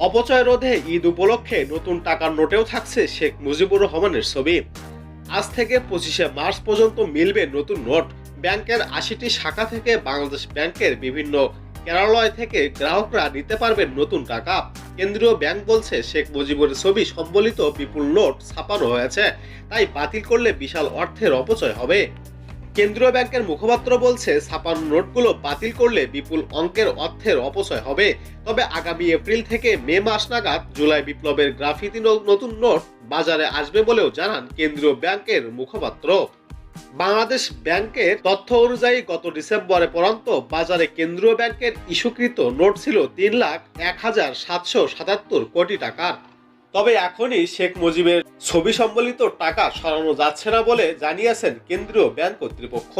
অপচয় রোধে ঈদ উপলক্ষে নতুন টাকার নোটেও থাকছে শেখ মুজিবুর রহমানের ছবি। আজ থেকে 25শে মার্চ পর্যন্ত মিলবে নতুন নোট। ব্যাংকের ৮০টি শাখা থেকে বাংলাদেশ ব্যাংকের বিভিন্ন কার্যালয় থেকে গ্রাহকরা নিতে পারবেন নতুন টাকা। কেন্দ্রীয় ব্যাংক বলছে, শেখ মুজিবুরের ছবি সম্বলিত বিপুল নোট ছাপানো হয়েছে, তাই বাতিল করলে বিশাল অর্থের অপচয় হবে। কেন্দ্রীয় ব্যাংকের মুখপাত্র বলছে, ছাপানো নোটগুলো বাতিল করলে বিপুল অঙ্কের অর্থের অপচয় হবে। তবে আগামী এপ্রিল থেকে মে মাস নাগাদ জুলাই বিপ্লবের গ্রাফিতি নতুন নোট বাজারে আসবে বলেও জানান কেন্দ্রীয় ব্যাংকের মুখপাত্র। বাংলাদেশ ব্যাংকের তথ্য অনুযায়ী গত ডিসেম্বরে পর্যন্ত বাজারে কেন্দ্রীয় ব্যাংকের ইস্যুকৃত নোট ছিল ৩,০১,৭৭৭ কোটি টাকার। তবে এখনই শেখ মুজিবের ছবি সম্বলিত টাকা সরানো যাচ্ছে না বলে জানিয়েছেন কেন্দ্রীয় ব্যাংক কর্তৃপক্ষ।